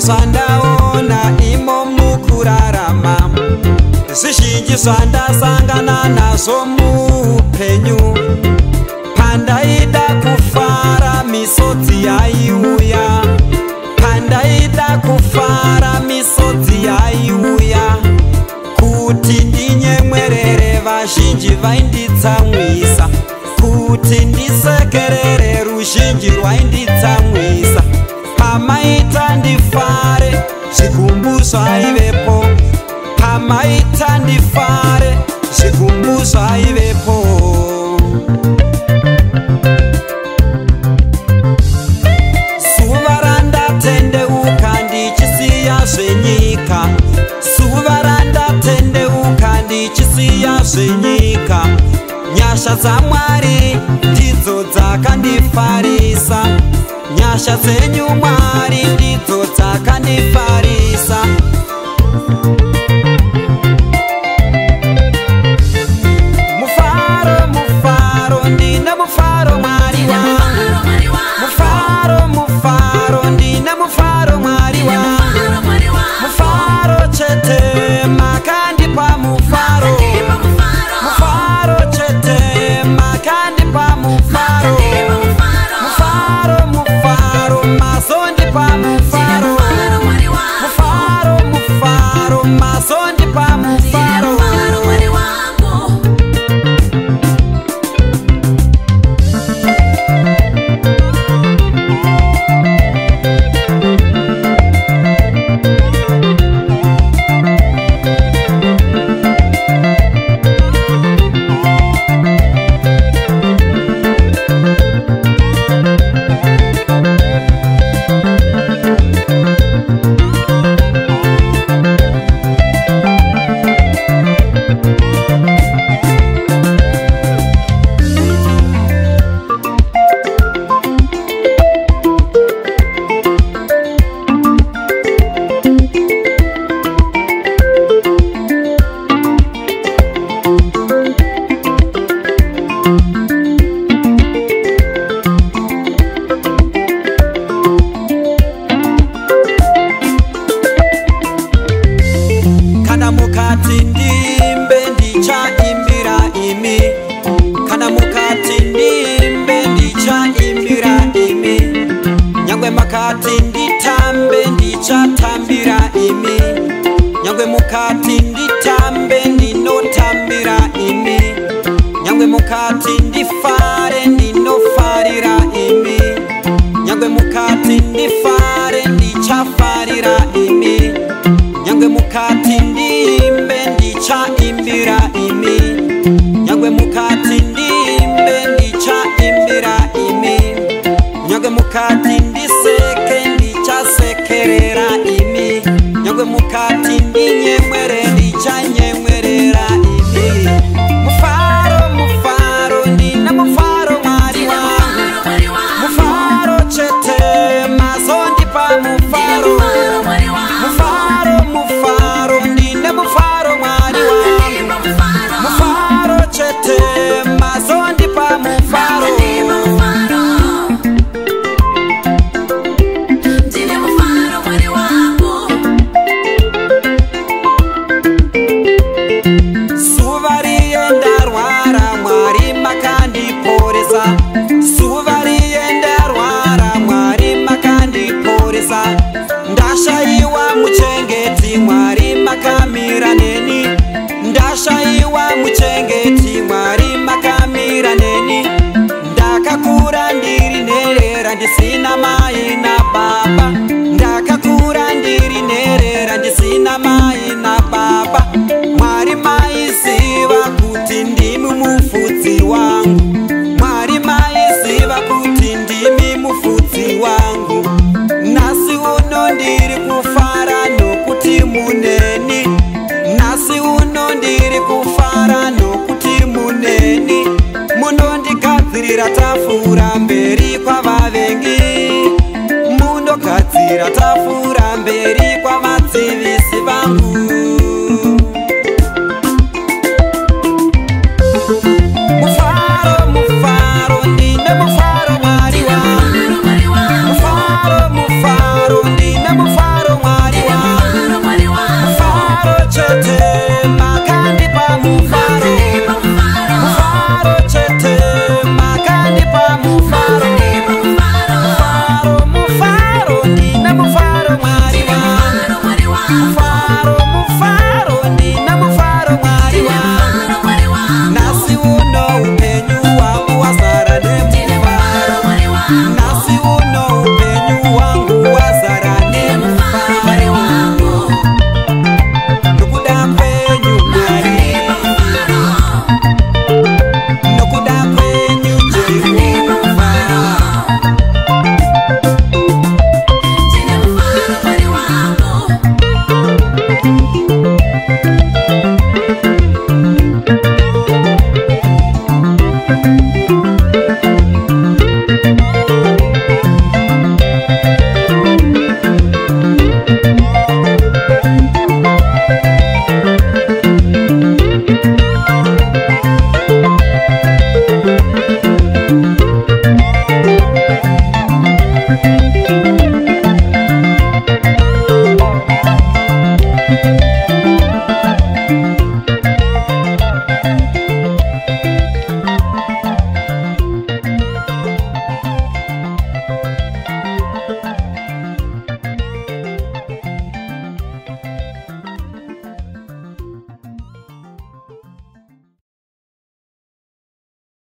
Sandaona imo mukurarama zizhinji zvandasangana nazvo muupenyu. Pandaida kufara misodzi yaiuya, pandaida kufara misodzi yaiuya kuti ndinyemwerere. Vazhinji vainditsamwisa kuti ndisekerere, ruzhinji rwainditsamwisa. Pamaita ndifare zvikumbu zvaivepo, pamaita ndifare zvikumbu zvaivepo. Zuva randatendeuka ndichisiya zvenyika, zuva randatendeuka ndichisiya zvenyika. Nyasha dzaMwari ndidzo dzakandifarisa, nyasha dzenyu Mwari ndidzo dzakandifarisa. Mufaro, mufaro, ndine mufaro Mwari wangu. Mufaro, mufaro, ndine mufaro Mwari wangu. Mufaro chete makandipa mufaro, mufaro chete makandipa mufaro. Mufaro, mufaro, mazondipa mufaro. Mufaro, mufaro, mazondipa mufaro. Kana mukati ndimbe ndichaimbira imi, kana mukati ndimbe ndichaimbira imi. Nyangwe makati nditambe ndichatambira imi, nyangwe mukati nditambe ndinotambira imi. Nyangwe mukati ndifare ndinofarira imi, nyangwe mukati ndifare ndichafarira imi. Nyangwe mukati ndimbe ndichaimbira imi, nyangwe mukati ndimbe ndichaimbira imi. Nyangwe mukati ndiseke ndichasekerera imi, nyangwe mukati ndinyemwere ndichanyemwerera imi. Mufaro, mufaro, ndine mufaro Mwari wangu. Mufaro chete mazondipa mufaro. Mufaro, mufaro. nokuti muneni. Nasi uno ndiri kufara nokuti muneni. Munondigadzirira tafura mberi kwavavengi. Munogadzira tafura mberi kwavadzivisi vangu.